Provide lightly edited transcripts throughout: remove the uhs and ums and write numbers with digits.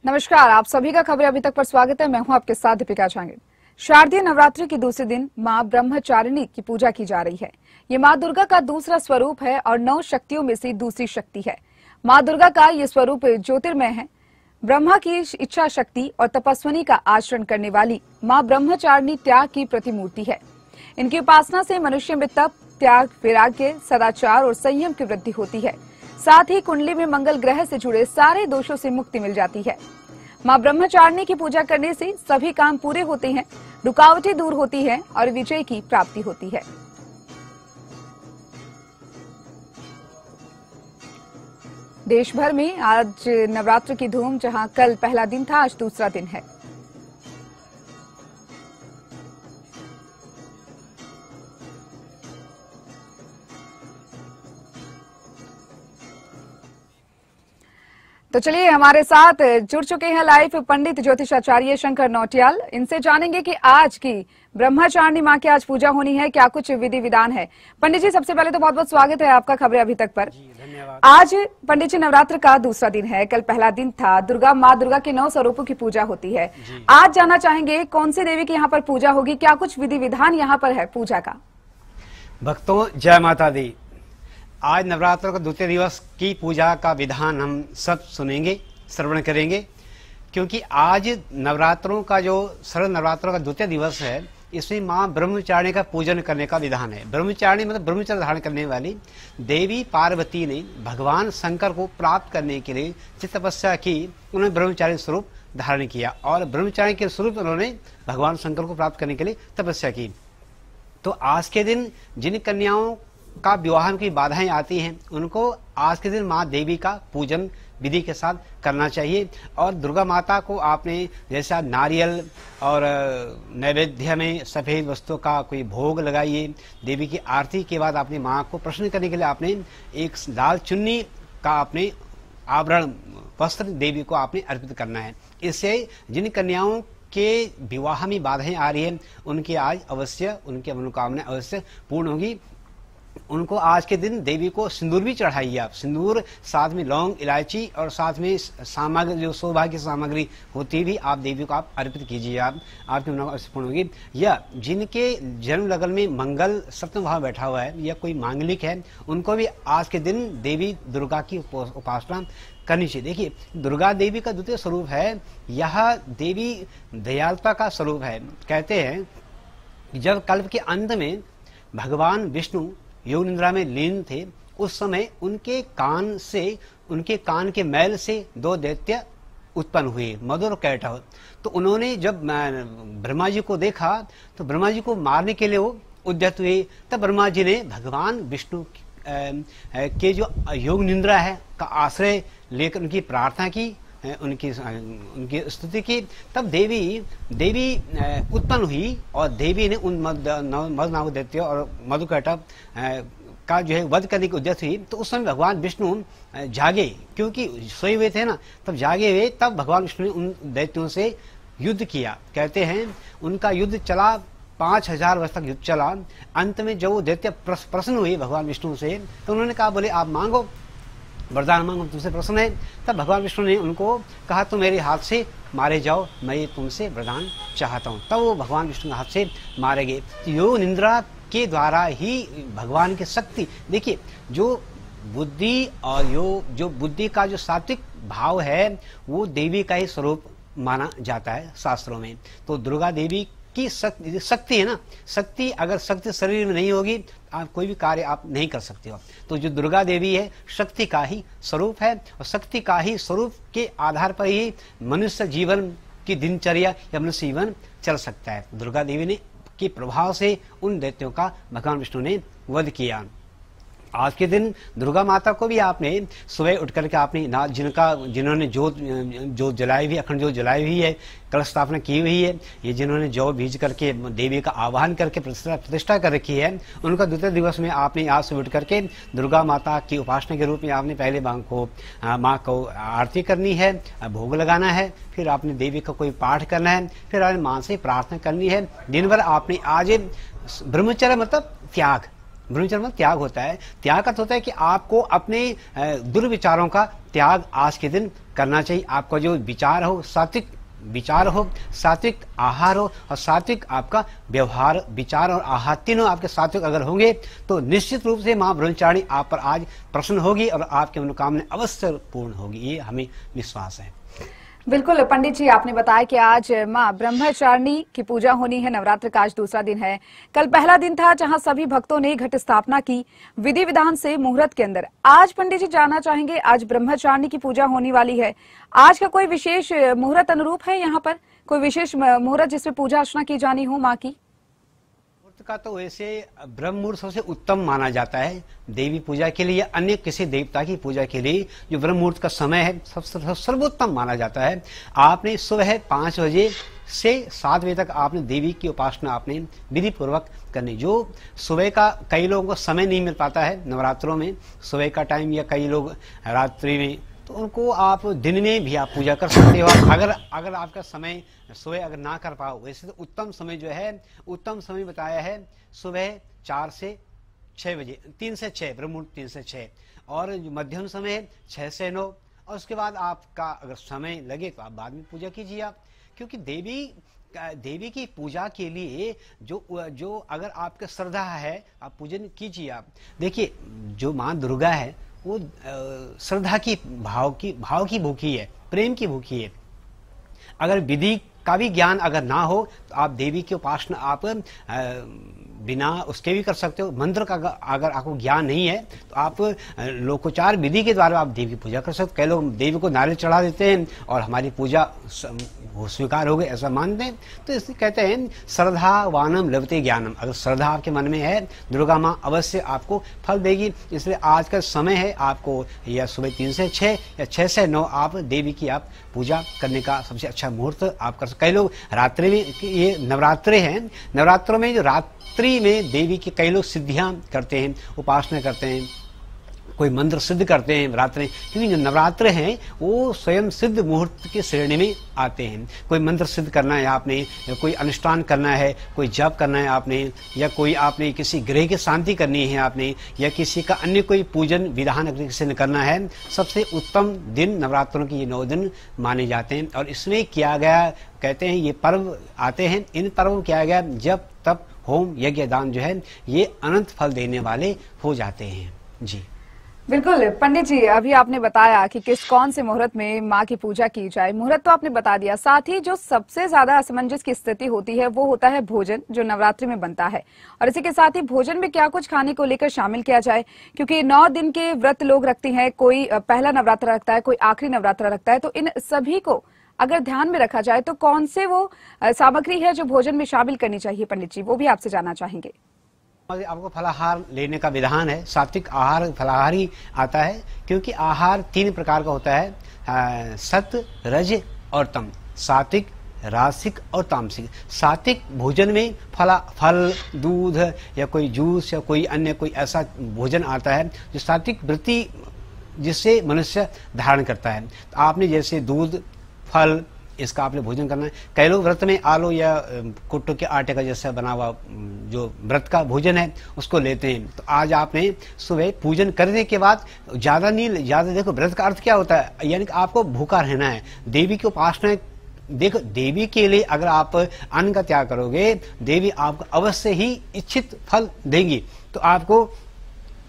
नमस्कार, आप सभी का खबरें अभी तक पर स्वागत है। मैं हूं आपके साथ दीपिका चांगिल। शारदीय नवरात्रि के दूसरे दिन मां ब्रह्मचारिणी की पूजा की जा रही है। ये मां दुर्गा का दूसरा स्वरूप है और 9 शक्तियों में से दूसरी शक्ति है। मां दुर्गा का ये स्वरूप ज्योतिर्मय है। ब्रह्मा की इच्छा शक्ति और तपस्विनी का आचरण करने वाली मां ब्रह्मचारिणी त्याग की प्रतिमूर्ति है। इनकी उपासना से मनुष्य में तप, त्याग, वैराग्य, सदाचार और संयम की वृद्धि होती है। साथ ही कुंडली में मंगल ग्रह से जुड़े सारे दोषों से मुक्ति मिल जाती है। मां ब्रह्मचारिणी की पूजा करने से सभी काम पूरे होते हैं, रुकावटें दूर होती हैं और विजय की प्राप्ति होती है। देश भर में आज नवरात्र की धूम, जहां कल पहला दिन था, आज दूसरा दिन है। तो चलिए, हमारे साथ जुड़ चुके हैं लाइव पंडित ज्योतिषाचार्य शंकर नौटियाल। इनसे जानेंगे कि आज की ब्रह्मचारिणी मां की आज पूजा होनी है, क्या कुछ विधि विधान है। पंडित जी, सबसे पहले तो बहुत बहुत स्वागत है आपका खबरें अभी तक पर। धन्यवाद। आज पंडित जी नवरात्र का दूसरा दिन है, कल पहला दिन था। मां दुर्गा के 9 स्वरूपों की पूजा होती है। आज जानना चाहेंगे कौन सी देवी की यहाँ पर पूजा होगी, क्या कुछ विधि विधान यहाँ पर है पूजा का। भक्तों, जय माता दी। आज नवरात्र का द्वितीय दिवस की पूजा का विधान हम सब सुनेंगे, श्रवण करेंगे, क्योंकि आज नवरात्रों का जो शरद नवरात्रों का द्वितीय दिवस है, इसमें मां ब्रह्मचारिणी का पूजन करने का विधान है। ब्रह्मचारिणी मतलब ब्रह्मचर्य धारण करने वाली देवी पार्वती ने भगवान शंकर को प्राप्त करने के लिए जिस तपस्या की, उन्होंने ब्रह्मचारिणी स्वरूप धारण किया और ब्रह्मचारिणी के स्वरूप उन्होंने भगवान शंकर को प्राप्त करने के लिए तपस्या की। तो आज के दिन जिन कन्याओं का विवाह की बाधाएं आती हैं, उनको आज के दिन मां देवी का पूजन विधि के साथ करना चाहिए। और दुर्गा माता को आपने जैसा नारियल और नैवेद्य में सफेद वस्तुओं का कोई भोग लगाइए। देवी की आरती के बाद अपनी मां को प्रसन्न करने के लिए आपने एक लाल चुन्नी का आपने आवरण वस्त्र देवी को आपने अर्पित करना है। इससे जिन कन्याओं के विवाह में बाधाएं आ रही है, उनकी आज अवश्य उनकी मनोकामना अवश्य पूर्ण होगी। उनको आज के दिन देवी को सिंदूर भी चढ़ाइए आप। सिंदूर, साथ में लौंग, इलायची और साथ में सामग्री, जो सौभाग्य सामग्री होती भी, आप देवी को आप अर्पित कीजिए। आपकी मनोकामना पूर्ण होगी। या जिनके जन्म लगन में मंगल सप्तम भाव बैठा हुआ है या कोई मांगलिक है, उनको भी आज के दिन देवी दुर्गा की उपासना करनी चाहिए। देखिए, दुर्गा देवी का द्वितीय स्वरूप है, यह देवी दयालुता का स्वरूप है। कहते हैं जब कल्प के अंत में भगवान विष्णु योग निद्रा में लीन थे, उस समय उनके कान के मैल से 2 दैत्य उत्पन्न हुए, मधु और कैटभ। तो उन्होंने जब ब्रह्मा जी को देखा तो ब्रह्मा जी को मारने के लिए वो उद्यत हुए। तब ब्रह्मा जी ने भगवान विष्णु के जो योग निद्रा है का आश्रय लेकर उनकी प्रार्थना की, उनकी स्तुति की। तब देवी उत्पन्न हुई और देवी ने उन मधु दैत्य और मधु कैटभ का जो है वध करने की उद्देश्य हुई। तो उस समय भगवान विष्णु जागे, क्योंकि सोए हुए थे ना, तब जागे हुए। तब भगवान विष्णु ने उन दैत्यों से युद्ध किया। कहते हैं उनका युद्ध चला, 5000 वर्ष तक युद्ध चला। अंत में जब वो दैत्य प्रसन्न हुए भगवान विष्णु से, तो उन्होंने कहा, बोले आप मांगो, वरदान मांगो, तुमसे प्रसन्न है। तब भगवान विष्णु ने उनको कहा, तुम मेरे हाथ से मारे जाओ, मैं ये तुमसे वरदान चाहता हूँ। तब वो भगवान विष्णु के हाथ से मारे गए। तो योग निद्रा के द्वारा ही भगवान की शक्ति, देखिए, जो बुद्धि और जो बुद्धि का जो सात्विक भाव है, वो देवी का ही स्वरूप माना जाता है शास्त्रों में। तो दुर्गा देवी की शक्ति है ना, शक्ति, अगर शक्ति शरीर में नहीं होगी, आप कोई भी कार्य आप नहीं कर सकते हो। तो जो दुर्गा देवी है, शक्ति का ही स्वरूप है और शक्ति का ही स्वरूप के आधार पर ही मनुष्य जीवन की दिनचर्या या मनुष्य जीवन चल सकता है। दुर्गा देवी ने के प्रभाव से उन दैत्यों का भगवान विष्णु ने वध किया। आज के दिन दुर्गा माता को भी आपने सुबह उठ करके आपने जिन्होंने जोत जलाई हुई, अखंड जोत जलाई हुई है, कलश स्थापना की हुई है, ये जिन्होंने जौ बीज करके देवी का आह्वान करके प्रतिष्ठा कर रखी है, उनका द्वितीय दिवस में आपने आज सुबह उठ करके दुर्गा माता की उपासना के रूप में आपने पहले माँ को आरती करनी है, भोग लगाना है, फिर आपने देवी का कोई पाठ करना है, फिर आपने माँ से प्रार्थना करनी है। दिन भर आपने आज ब्रह्मचर्य मतलब त्याग, ब्रह्मचर्य में त्याग होता है। त्याग का होता है कि आपको अपने दुर्विचारों का त्याग आज के दिन करना चाहिए। आपका जो विचार हो सात्विक विचार हो, सात्विक आहार हो और सात्विक आपका व्यवहार, विचार और आहार तीनों आपके सात्विक अगर होंगे तो निश्चित रूप से मां ब्रह्मचारिणी आप पर आज प्रसन्न होगी और आपकी मनोकामना अवश्य पूर्ण होगी, ये हमें विश्वास है। बिल्कुल पंडित जी, आपने बताया कि आज मां ब्रह्मचारिणी की पूजा होनी है। नवरात्र का आज दूसरा दिन है। कल पहला दिन था जहां सभी भक्तों ने घट स्थापना की विधि विधान से मुहूर्त के अंदर। आज पंडित जी जानना चाहेंगे, आज ब्रह्मचारिणी की पूजा होने वाली है, आज का कोई विशेष मुहूर्त अनुरूप है? यहाँ पर कोई विशेष मुहूर्त जिसमें पूजा अर्चना की जानी हो माँ की? का तो वैसे ब्रह्म मुहूर्त सबसे उत्तम माना जाता है देवी पूजा के लिए, अन्य किसी देवता की पूजा के लिए जो ब्रह्म मुहूर्त का समय है सबसे सर्वोत्तम माना जाता है। आपने सुबह 5 बजे से 7 बजे तक आपने देवी की उपासना आपने विधि पूर्वक करनी। जो सुबह का कई लोगों को समय नहीं मिल पाता है नवरात्रों में सुबह का टाइम, या कई लोग रात्रि में, तो उनको आप दिन में भी आप पूजा कर सकते हो। अगर आपका समय सुबह अगर ना कर पाओ, वैसे तो उत्तम समय जो है, उत्तम समय बताया है सुबह 4 से 6 बजे, 3 से 6 ब्रह्म मुहूर्त 3 से 6, और जो मध्यम समय है 6 से 9, और उसके बाद आपका अगर समय लगे तो आप बाद में पूजा कीजिए आप, क्योंकि देवी की पूजा के लिए जो अगर आपका श्रद्धा है आप पूजन कीजिए। आप देखिए जो माँ दुर्गा है वो श्रद्धा की भाव की भूखी है, प्रेम की भूखी है। अगर विधि का भी ज्ञान अगर ना हो तो आप देवी की उपासना आप बिना उसके भी कर सकते हो। मंत्र का अगर आपको ज्ञान नहीं है तो आप लोकोचार विधि के द्वारा आप देवी की पूजा कर सकते हो। कई लोग देवी को नारियल चढ़ा देते हैं और हमारी पूजा स्वीकार हो गई ऐसा मानते हैं, तो इसलिए कहते हैं श्रद्धावानम लभते ज्ञानम। अगर श्रद्धा आपके मन में है दुर्गा माँ अवश्य आपको फल देगी। इसलिए आज का समय है आपको या सुबह 3 से 6 या 6 से 9 आप देवी की आप पूजा करने का सबसे अच्छा मुहूर्त आप कर सकते। कई लोग रात्रि में, ये नवरात्रे हैं, नवरात्रों में जो रात्रि में देवी की कई लोग सिद्धियां करते हैं, उपासना करते हैं, कोई मंत्र सिद्ध करते हैं रात्रि, क्योंकि जो नवरात्र हैं वो स्वयं सिद्ध मुहूर्त की श्रेणी में आते हैं। कोई मंत्र सिद्ध करना है आपने, या कोई अनुष्ठान करना है, कोई जप करना है आपने, या कोई आपने किसी ग्रह की शांति करनी है आपने, या किसी का अन्य कोई पूजन विधान अगर किसी ने करना है, सबसे उत्तम दिन नवरात्रों के ये 9 दिन माने जाते हैं। और इसमें किया गया, कहते हैं ये पर्व आते हैं, इन पर्वों किया गया जब तब होम यज्ञ दान जो है ये अनंत फल देने वाले हो जाते हैं। जी बिल्कुल पंडित जी, अभी आपने बताया कि कौन से मुहूर्त में माँ की पूजा की जाए, मुहूर्त तो आपने बता दिया। साथ ही जो सबसे ज्यादा असमंजस की स्थिति होती है वो होता है भोजन जो नवरात्रि में बनता है, और इसी के साथ ही भोजन में क्या कुछ खाने को लेकर शामिल किया जाए, क्योंकि 9 दिन के व्रत लोग रखते हैं, कोई पहला नवरात्र रखता है, कोई आखिरी नवरात्र रखता है, तो इन सभी को अगर ध्यान में रखा जाए तो कौन से वो सामग्री है जो भोजन में शामिल करनी चाहिए पंडित जी, वो भी आपसे जानना चाहेंगे। आपको फलाहार लेने का विधान है, सात्विक आहार फलाहार ही आता है, क्योंकि आहार 3 प्रकार का होता है, सत्व, रज और तम, सात्विक, रासिक और तामसिक। सात्विक भोजन में फल, दूध या कोई जूस या कोई अन्य कोई ऐसा भोजन आता है जो सात्विक वृत्ति जिससे मनुष्य धारण करता है। तो आपने जैसे दूध, फल, इसका आपने भोजन करना है। कई लोग व्रत में आलू या कुट्टू के आटे का जैसा बना हुआ जो व्रत का भोजन है उसको लेते हैं। तो आज आपने सुबह पूजन करने के बाद ज्यादा देखो व्रत का अर्थ क्या होता है, यानी कि आपको भूखा रहना है, देवी की उपासना। देखो देवी के लिए अगर आप अन्न का त्याग करोगे, देवी आपको अवश्य ही इच्छित फल देंगी। तो आपको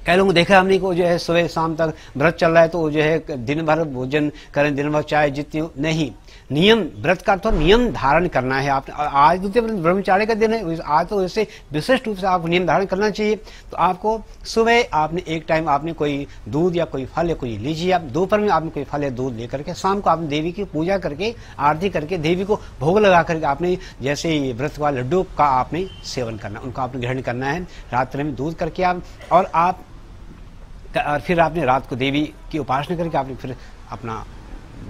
कई लोगों देखा हमने को जो है सुबह शाम तक व्रत चल रहा है तो जो है दिन भर भोजन करें, दिन भर चाय जितनी नहीं, नियम, व्रत का तो नियम धारण करना है आपने। आज दूसरे ब्रह्मचार्य का दिन है, आज तो वैसे विशिष्ट रूप से आपको नियम धारण करना चाहिए। तो आपको सुबह आपने एक टाइम आपने कोई दूध या कोई फल या कोई लीजिए, आप दोपहर में आपने कोई फल या दूध लेकर के, शाम को आपने देवी की पूजा करके आरती करके देवी को भोग लगा करके आपने जैसे व्रत वाले लड्डू का आपने सेवन करना, उनको आपने ग्रहण करना है रात्रि में दूध करके आप, और फिर आपने रात को देवी की उपासना करके आपने फिर अपना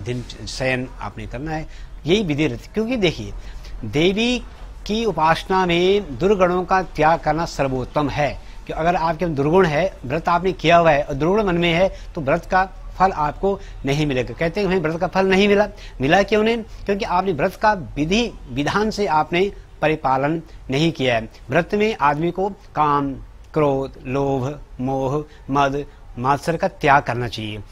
दिन शयन आपने करना है। यही विधि रहती, क्योंकि देखिए देवी की उपासना में दुर्गुणों का त्याग करना सर्वोत्तम है। कि अगर आपके दुर्गुण है, व्रत आपने किया हुआ है और दुर्गुण मन में है, तो व्रत का फल आपको नहीं मिलेगा। कहते हैं हमें व्रत का फल नहीं मिला क्यों नहीं? क्योंकि आपने व्रत का विधि विधान से आपने परिपालन नहीं किया है। व्रत में आदमी को काम, क्रोध, लोभ, मोह, मद, मात्सर्य का त्याग करना चाहिए।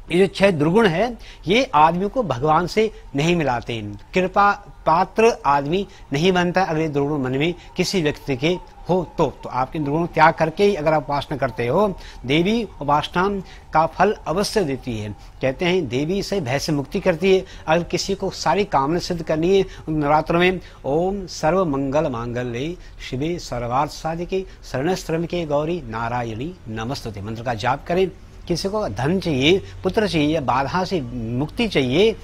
ये जो 6 दुर्गुण है ये आदमी को भगवान से नहीं मिलाते। कृपा पात्र आदमी नहीं बनता अगर ये दुर्गुण मन में किसी व्यक्ति के हो तो आप इन दुर्गुणों त्याग करके ही अगर आप उपासना करते हो, देवी उपासना का फल अवश्य देती है। कहते हैं देवी से भय से मुक्ति करती है। अगर किसी को सारी कामना सिद्ध करनी है नवरात्रों में, ओम सर्व मंगल मांगल्ये शिवे सर्वार्थ साधिके शरणस्त्रम्यके गौरी नारायणी नमस्तुते मंत्र का जाप करें। किसी को धन चाहिए, पुत्र चाहिए, बाधा से मुक्ति चाहिए,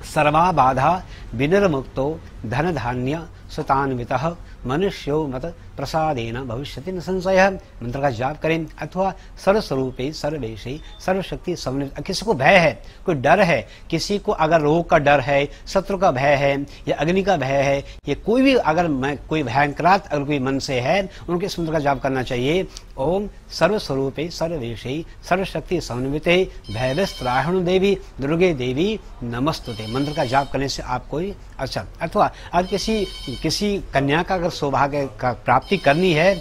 सर्वा बाधा विनिर्मुक्तो धन धान्य सुतान्वितः मनुष्यो मत प्रसादेन भविष्यति न संशय मंत्र का जाप करें। अथवा सर्वस्वरूपे सर्वेशे सर्वशक्ति समन्वित। किसी को भय है, कोई डर है, किसी को अगर रोग का डर है, शत्रु का भय है या अग्नि का भय है, ये कोई भी अगर कोई भयंकरात अगर कोई मन से है, उनके इस मंत्र का जाप करना चाहिए। ओम सर्वस्वरूपे सर्वेशे सर्वशक्ति समन्विते भयवस्त्राहणु देवी दुर्गे देवी नमस्तुते मंत्र का जाप करने से आपको अच्छा। अथवा अगर किसी कन्या का अगर सौभाग्य का प्राप्ति करनी है,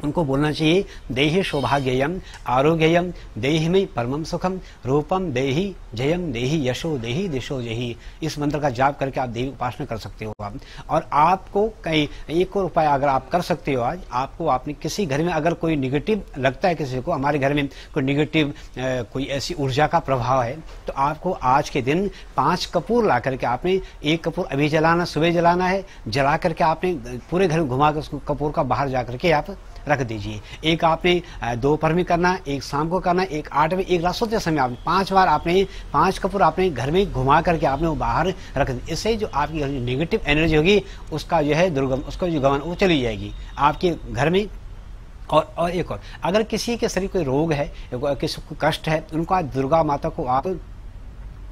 उनको बोलना चाहिए देहि सौभाग्ययम आरोग्ययम देहि में परमम सुखम रूपम देहि जयम देहि यशो देहि दिशो जहि। इस मंत्र का जाप करके आप देवी उपासना कर सकते हो आप। और आपको कहीं एक और उपाय अगर आप कर सकते हो, आज आपको आपने किसी घर में अगर कोई निगेटिव लगता है, किसी को हमारे घर में कोई निगेटिव कोई ऐसी ऊर्जा का प्रभाव है, तो आपको आज के दिन 5 कपूर ला करके आपने 1 कपूर अभी जलाना, सुबह जलाना है, जला करके आपने पूरे घर में घुमा कर उसको कपूर का बाहर जा करके आप रख दीजिए। एक आपने दोपहर में करना, एक शाम को करना, एक 8 बजे, एक रात सोते समय आपने 5 बार आपने 5 कपूर आपने घर में घुमा करके आपने वो बाहर रख दी। इससे जो आपकी नेगेटिव एनर्जी होगी उसका जो है दुर्गम, उसका जो गमन वो चली जाएगी आपके घर में। और एक और, अगर किसी के शरीर कोई रोग है, किसी को कष्ट है, उनको आज दुर्गा माता को आप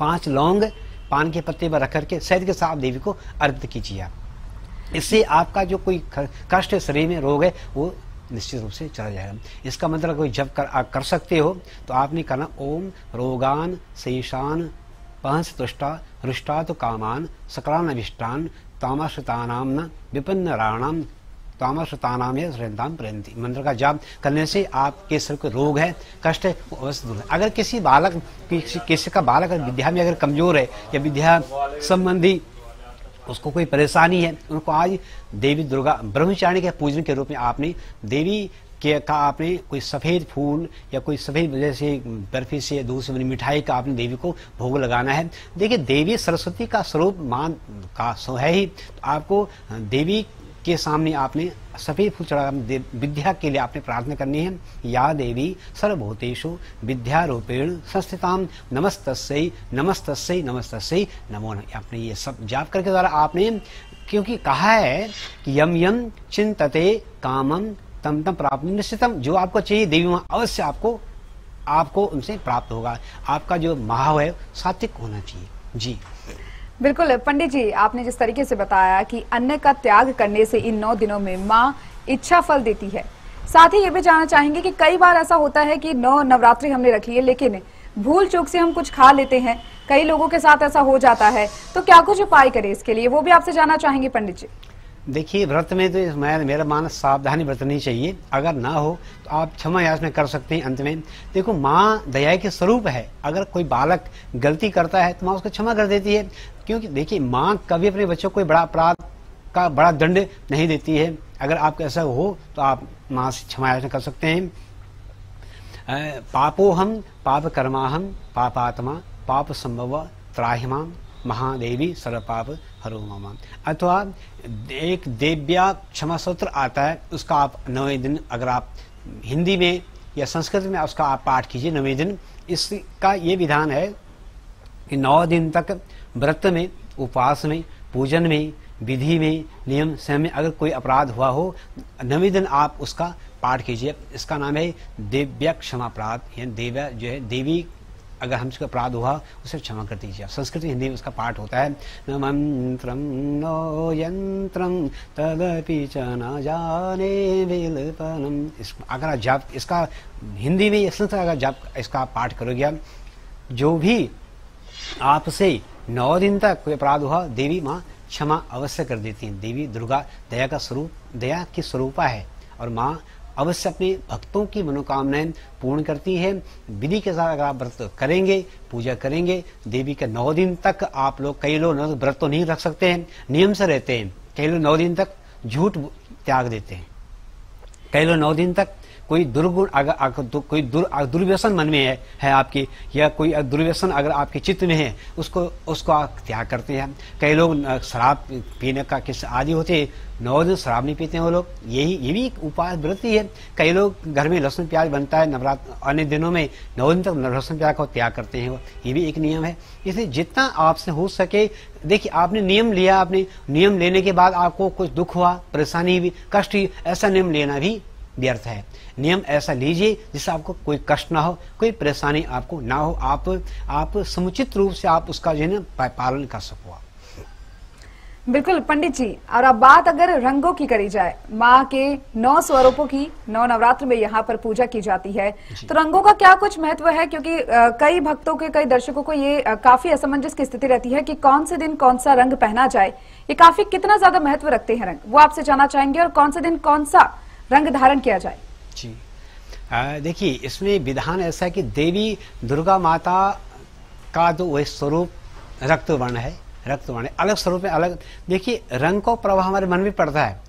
5 लौंग पान के पत्ते पर रख करके शहद के साथ देवी को अर्पित कीजिए आप। इससे आपका जो कोई कष्ट है, शरीर में रोग है, वो निश्चित रूप से चला जाएगा। इसका मतलब कोई जब कर सकते हो तो आपने करना ओम रोगान शेषान पंस तुष्टा रुष्टा तो कामान सकलान अभिष्टान तामसतानाम न विपन्न राणाम तामसतानाम श्रद्धाम प्रयंती मंत्र का जाप करने से आपके शरीर को रोग है, कष्ट है, वो अवश्य दूर है। अगर किसी का बालक विद्या में अगर कमजोर है या विद्या संबंधी उसको कोई परेशानी है, उनको आज देवी दुर्गा ब्रह्मचारिणी के पूजन के रूप में आपने देवी का आपने कोई सफेद फूल या कोई सफेद जैसे बर्फी से दूध से बनी मिठाई का आपने देवी को भोग लगाना है। देखिए देवी सरस्वती का स्वरूप मान का है ही, तो आपको देवी के सामने आपने सफेद फूल चढ़ा विद्या के लिए आपने प्रार्थना करनी है। या देवी सर्वभूतेषु विद्यारूपेण संस्थिताम नमस्तस्यै नमस्तस्यै नमस्तस्यै नमो नमः। आपने ये सब जाप करके द्वारा आपने, क्योंकि कहा है कि यम यम चिंतते कामम तम तम प्राप्त निश्चितम, जो आपको चाहिए देवी मां अवश्य आपको उनसे प्राप्त होगा। आपका जो भाव है सात्विक होना चाहिए। जी बिल्कुल पंडित जी, आपने जिस तरीके से बताया कि अन्न का त्याग करने से इन 9 दिनों में माँ इच्छा फल देती है, साथ ही ये भी जानना चाहेंगे कि कई बार ऐसा होता है कि 9 नवरात्रि हमने रख लिए लेकिन भूल चूक से हम कुछ खा लेते हैं, कई लोगों के साथ ऐसा हो जाता है, तो क्या कुछ उपाय करें इसके लिए, वो भी आपसे जानना चाहेंगे पंडित जी। देखिए व्रत में तो मेरा मानस सावधानी बरतनी चाहिए। अगर ना हो तो आप क्षमा याचना कर सकते हैं। अंत में देखो माँ दया के स्वरूप है, अगर कोई बालक गलती करता है तो माँ उसको क्षमा कर देती है, क्योंकि देखिए माँ कभी अपने बच्चों को कोई बड़ा अपराध का बड़ा दंड नहीं देती है। अगर आपको ऐसा हो तो आप माँ से क्षमा याचना कर सकते हैं। पापोहम पाप कर्माहम पापात्मा पाप संभव त्राहिमाम महादेवी सर्वपाप हरो मम। अथवा एक देव्या क्षमा सूत्र आता है, उसका आप 9वें दिन अगर आप हिंदी में या संस्कृत में उसका आप पाठ कीजिए 9वें दिन। इसका ये विधान है कि 9 दिन तक व्रत में, उपवास में, पूजन में, विधि में, नियम संयम में अगर कोई अपराध हुआ हो, 9वें दिन आप उसका पाठ कीजिए। इसका नाम है देव्या क्षमा प्राप्त, यानी देव्या जो है देवी अगर हमसे अपराध हुआ उसे क्षमा कर दीजिए। संस्कृत हिंदी में उसका पाठ होता है न मंत्रम नो यंत्रम तदपि च न जाने विलपनम। अगर आप जाप इसका हिंदी में संस्कृत अगर जाप इसका पाठ करोगे, जो भी आपसे 9 दिन तक कोई अपराध हुआ देवी माँ क्षमा अवश्य कर देती है। देवी दुर्गा दया का स्वरूप, दया की स्वरूपा है और माँ अवश्य अपने भक्तों की मनोकामनाएं पूर्ण करती है। विधि के साथ अगर आप व्रत करेंगे, पूजा करेंगे, देवी के 9 दिन तक आप लोग, कई लोग व्रत तो नहीं रख सकते हैं, नियम से रहते हैं, कई लोग 9 दिन तक झूठ त्याग देते हैं, कई लोग 9 दिन तक कोई दुर्गुण अगर कोई दुर्व्यसन मन में है आपकी, या कोई दुर्व्यसन अगर आपके चित्त में है, उसको आप त्याग करते हैं। कई लोग शराब पीने का किस आदि होते हैं, 9 दिन शराब नहीं पीते हैं वो लोग, ये भी एक उपाय व्रती है। कई लोग घर में लहसुन प्याज बनता है, नवरात्र अन्य दिनों में 9 दिन तक लहसुन प्याज का त्याग करते हैं, ये भी एक नियम है। इसलिए जितना आपसे हो सके, देखिए आपने नियम लिया, आपने नियम लेने के बाद आपको कुछ दुख हुआ, परेशानी हुई, कष्ट हुई, ऐसा नियम लेना भी व्यर्थ है। नियम ऐसा लीजिए जिससे आपको कोई कष्ट ना हो, कोई परेशानी आपको ना हो, आप समुचित रूप से आप उसका जो है ना पालन कर सको। बिल्कुल पंडित जी, और अब बात अगर रंगों की करी जाए, माँ के 9 स्वरूपों की 9 नवरात्र में यहाँ पर पूजा की जाती है, तो रंगों का क्या कुछ महत्व है? क्योंकि कई भक्तों के, कई दर्शकों को ये काफी असमंजस की स्थिति रहती है कि कौन से दिन कौन सा रंग पहना जाए, ये काफी कितना ज्यादा महत्व रखते हैं रंग, वो आपसे जानना चाहेंगे। और कौन से दिन कौन सा रंग धारण किया जाए? जी देखिए, इसमें विधान ऐसा है कि देवी दुर्गा माता का जो वह स्वरूप रक्त वर्ण है, रक्त वर्ण अलग स्वरूप है, अलग। देखिए रंग को प्रभाव हमारे मन में पड़ता है।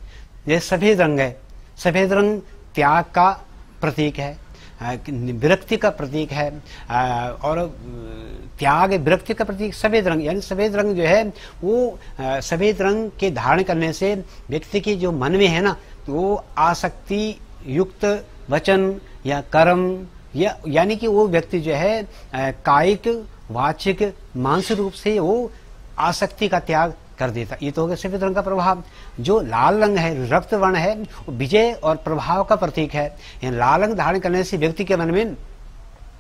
जैसे सफेद रंग है, सफेद रंग त्याग का प्रतीक है, विरक्ति का प्रतीक है, और त्याग विरक्ति का प्रतीक सफेद रंग। यानी सफेद रंग जो है वो सफेद रंग के धारण करने से व्यक्ति के जो मन में है ना, वो आसक्ति युक्त वचन या कर्म, या यानी कि वो व्यक्ति जो है कायिक, वाचिक, मानसिक रूप से वो आसक्ति का त्याग कर देता। ये तो हो गया सफेद रंग का प्रभाव। जो लाल रंग है, रक्त वर्ण है, वो विजय और प्रभाव का प्रतीक है। लाल रंग धारण करने से व्यक्ति के मन में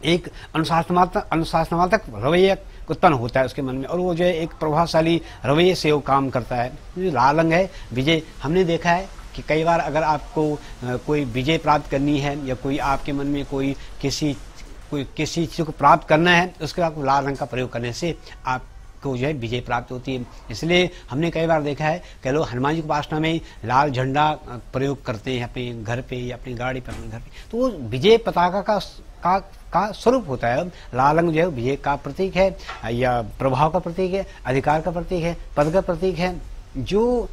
एक अनुशासनात्मक रवैया उत्पन्न होता है उसके मन में, और वो जो है एक प्रभावशाली रवैये से वो काम करता है। जो लाल रंग है विजय, हमने देखा है कि कई बार अगर आपको कोई विजय प्राप्त करनी है, या कोई आपके मन में कोई किसी चीज को प्राप्त करना है, उसके बाद लाल रंग का प्रयोग करने से आपको जो है विजय प्राप्त होती है। इसलिए हमने कई बार देखा है कई लोग हनुमान जी की उपासना में लाल झंडा प्रयोग करते हैं अपने घर पे या अपनी गाड़ी पर, अपने घर पे, तो वो विजय पताका का स्वरूप होता है। लाल रंग जो है विजय का प्रतीक है, या प्रभाव का प्रतीक है, अधिकार का प्रतीक है, पद का प्रतीक है। जो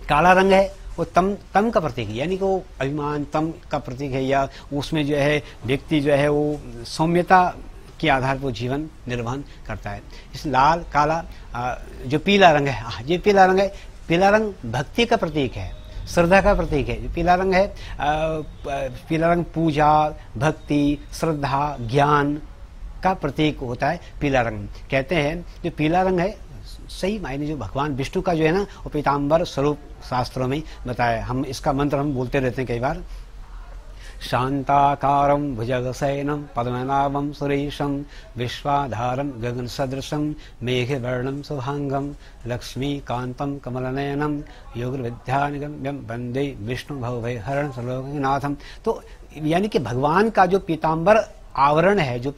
काला रंग है वो तम का प्रतीक है, यानी कि वो अभिमान, तम का प्रतीक है, या उसमें जो है व्यक्ति जो है वो सौम्यता के आधार पर जीवन निर्वहन करता है। इस लाल काला जो पीला रंग है, ये पीला रंग है, पीला रंग भक्ति का प्रतीक है, श्रद्धा का प्रतीक है। जो पीला रंग है, पीला रंग पूजा, भक्ति, श्रद्धा, ज्ञान का प्रतीक होता है। पीला रंग कहते हैं, जो पीला रंग है सही मायने जो भगवान विष्णु का जो है ना, वो पीताम्बर स्वरूप शास्त्रों में बताया। हम इसका मंत्र हम बोलते रहते हैं कई बार, शांताकारं भुजगशयनं पद्मनाभं सुरेशं विश्वाधारं गगन सदृशं मेघवर्णं शुभांगं लक्ष्मीकान्तं कमलनयनं योगविद्यानिगम्यं वंदे विष्णु भवभयहरणं सर्वलोकनाथं। तो यानी कि भगवान का जो पीताम्बर आवरण है, जो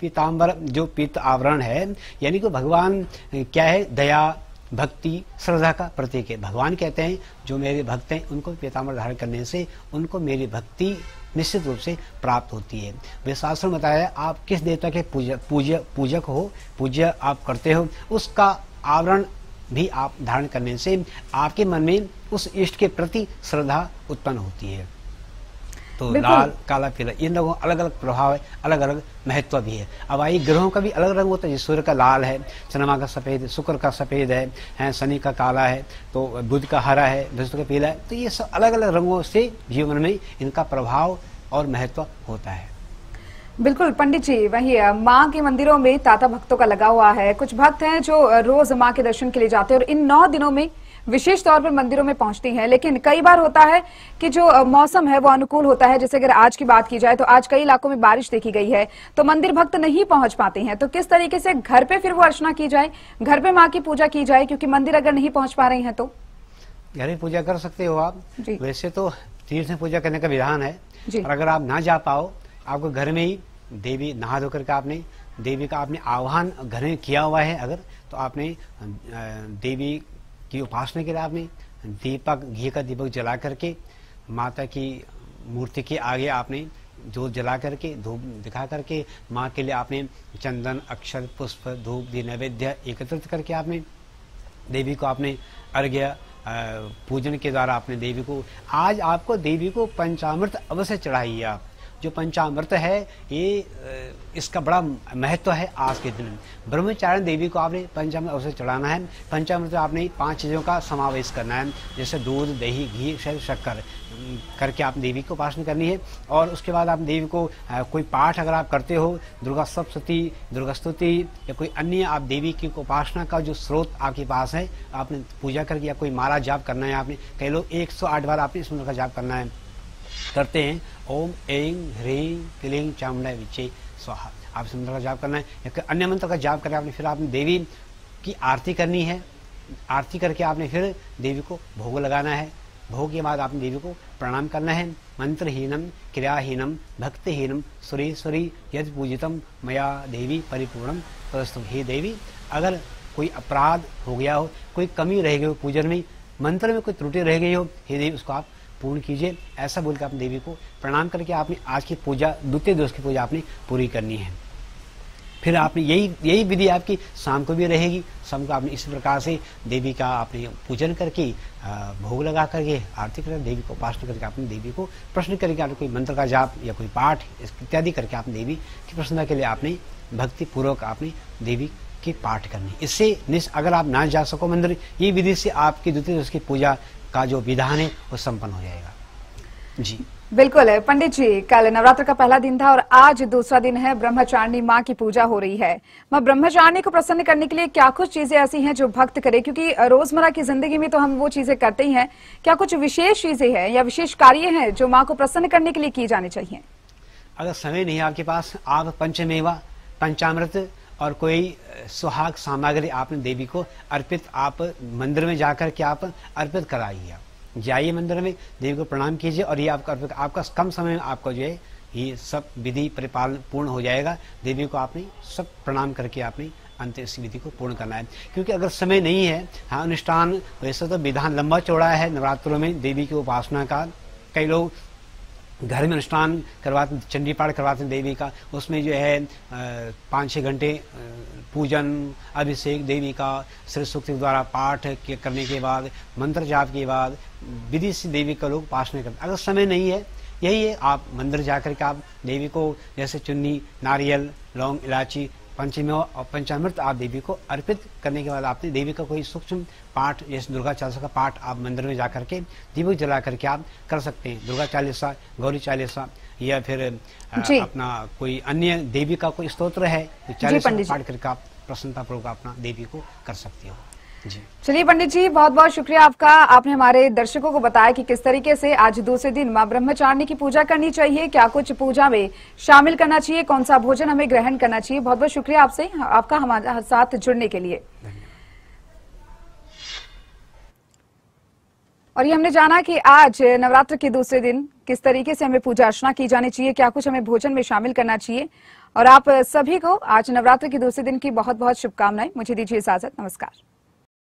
पीत आवरण है, यानी कि भगवान क्या है, दया, भक्ति, श्रद्धा का प्रतीक है। भगवान कहते हैं जो मेरे भक्त हैं उनको पीताम्बर धारण करने से उनको मेरी भक्ति निश्चित रूप से प्राप्त होती है। वे शास्त्र में बताया आप किस देवता के पूजक हो, पूज्य आप करते हो, उसका आवरण भी आप धारण करने से आपके मन में उस इष्ट के प्रति श्रद्धा उत्पन्न होती है। तो लाल, काला, पीला, इन लोगों अलग अलग प्रभाव है, अलग अलग महत्व भी है। अब आई ग्रहों का भी अलग रंग होता है। सूर्य का लाल है, चंद्रमा का सफेद, शुक्र का सफेद है, शनि का काला है, तो बुध का हरा है, बृहस्पति का पीला है। तो ये सब अलग अलग रंगों से जीवन में इनका प्रभाव और महत्व होता है। बिल्कुल पंडित जी, वही माँ के मंदिरों में तांता भक्तों का लगा हुआ है। कुछ भक्त हैं जो रोज माँ के दर्शन के लिए जाते हैं और इन 9 दिनों में विशेष तौर पर मंदिरों में पहुंचती हैं। लेकिन कई बार होता है कि जो मौसम है वो अनुकूल होता है। जैसे अगर आज की बात की जाए तो आज कई इलाकों में बारिश देखी गई है, तो मंदिर भक्त नहीं पहुंच पाते हैं। तो किस तरीके से घर पे फिर वो अर्चना की जाए, घर पे माँ की पूजा की जाए, क्योंकि मंदिर अगर नहीं पहुंच पा रहे हैं तो घर में पूजा कर सकते हो आप। वैसे तो तीर्थ में पूजा करने का विधान है, और अगर आप ना जा पाओ, आपको घर में ही देवी नहा धोकर के आपने देवी का आपने आह्वान घर में किया हुआ है, अगर तो आपने देवी की उपासना के लिए आपने दीपक, घी का दीपक जला करके माता की मूर्ति के आगे आपने जोत जला करके धूप दिखा करके माँ के लिए आपने चंदन, अक्षर, पुष्प, धूप, दी नैवेद्य एकत्रित करके आपने देवी को आपने अर्घ्य पूजन के द्वारा आपने देवी को, आज आपको देवी को पंचामृत अवश्य चढ़ाइए। आप जो पंचामृत है ये इसका बड़ा महत्व है। आज के दिन ब्रह्मचारिणी देवी को आपने पंचामृत अवश्य चढ़ाना है। पंचामृत आपने 5 चीज़ों का समावेश करना है, जैसे दूध, दही, घी, शक्कर करके आप देवी को उपासना करनी है। और उसके बाद आप देवी को कोई पाठ अगर आप करते हो, दुर्गा सप्तशती, दुर्गा स्तुति या कोई अन्य आप देवी की उपासना का जो स्रोत आपके पास है, आपने पूजा करके या कोई माला जाप करना है। आपने कई लोग 108 बार आपने इस मंत्र का जाप करना है, करते हैं। ओम ऐं ह्रीं क्लीं चामुंडाय विच्चे स्वाहा, आप इस मंत्र का जाप करना है या अन्य मंत्र का जाप करें आपने। फिर आपने देवी की आरती करनी है। आरती करके आपने फिर देवी को भोग लगाना है। भोग के बाद आपने देवी को प्रणाम करना है। मंत्रहीनम क्रियाहीनम भक्तिहीनम सुरेश्वरी यद पूजितम मया देवी परिपूर्णम तदस्तु। हे देवी, अगर कोई अपराध हो गया हो, कोई कमी रह गई हो पूजन में, मंत्र में कोई त्रुटि रह गई हो, हे देवी उसको आप पूर्ण कीजिए। ऐसा बोलकर आपने देवी को प्रणाम करके आपने आज की पूजा, द्वितीय दिवस की पूजा आपने पूरी करनी है। फिर आपने यही विधि आपकी शाम को भी रहेगी। शाम को आपने इस प्रकार से देवी का आपने पूजन करके भोग लगा करके आरती करके देवी को उपासना करके आपने देवी को प्रश्न करके आपने कोई मंत्र का जाप या कोई पाठ इत्यादि करके आपने देवी की प्रसन्नता के लिए आपने भक्ति पूर्वक आपने देवी की पाठ करनी। इससे अगर आप ना जा सको मंदिर, ये विधि से आपकी द्वितीय दिवस की पूजा का जो विधान है वो संपन्न हो जाएगा। जी बिल्कुल है पंडित जी, कल नवरात्र का पहला दिन था और आज दूसरा दिन है। ब्रह्मचारिणी माँ की पूजा हो रही है। माँ ब्रह्मचारिणी को प्रसन्न करने के लिए क्या कुछ चीजें ऐसी हैं जो भक्त करे, क्योंकि रोजमर्रा की जिंदगी में तो हम वो चीजें करते ही हैं, क्या कुछ विशेष चीजें हैं या विशेष कार्य हैं जो माँ को प्रसन्न करने के लिए की जानी चाहिए? अगर समय नहीं है आपके पास, आप पंचमेवा, पंचामृत और कोई सुहाग सामग्री आपने देवी को अर्पित, आप मंदिर में जाकर के आप अर्पित कराइए। जाइए मंदिर में, देवी को प्रणाम कीजिए और ये आपका कम समय में आपका जो है ये सब विधि परिपालन पूर्ण हो जाएगा। देवी को आपने सब प्रणाम करके आपने अंत इस विधि को पूर्ण करना है। क्योंकि अगर समय नहीं है, हाँ अनुष्ठान वैसे तो विधान लंबा चौड़ा है नवरात्रों में देवी की उपासना का। कई लोग घर में अनुष्ठान करवाते, चंडी पाठ करवाते हैं देवी का, उसमें जो है 5-6 घंटे पूजन, अभिषेक देवी का, श्री सूक्त के द्वारा पाठ करने के बाद, मंत्र जाप के बाद विधि से देवी का लोग उपासना करते हैं। अगर समय नहीं है, यही है आप मंदिर जाकर के आप देवी को जैसे चुन्नी, नारियल, लौंग, इलायची, पंचमेवा और पंचामृत आप देवी को अर्पित करने के बाद आपने देवी का कोई सूक्ष्म पाठ जैसे दुर्गा चालीसा का पाठ आप मंदिर में जाकर के दीपक जला करके आप कर सकते हैं। दुर्गा चालीसा, गौरी चालीसा या फिर अपना कोई अन्य देवी का कोई स्तोत्र है तो चालीसा पाठ करके आप प्रसन्नतापूर्वक अपना देवी को कर सकते हो। जी चलिए पंडित जी, बहुत बहुत शुक्रिया आपका। आपने हमारे दर्शकों को बताया कि किस तरीके से आज दूसरे दिन माँ ब्रह्मचारिणी की पूजा करनी चाहिए, क्या कुछ पूजा में शामिल करना चाहिए, कौन सा भोजन हमें ग्रहण करना चाहिए। बहुत बहुत शुक्रिया आपका हमारे साथ जुड़ने के लिए। और ये हमने जाना कि आज नवरात्र के दूसरे दिन किस तरीके से हमें पूजा अर्चना की जानी चाहिए, क्या कुछ हमें भोजन में शामिल करना चाहिए। और आप सभी को आज नवरात्र के दूसरे दिन की बहुत बहुत शुभकामनाएं। मुझे दीजिए इजाजत, नमस्कार।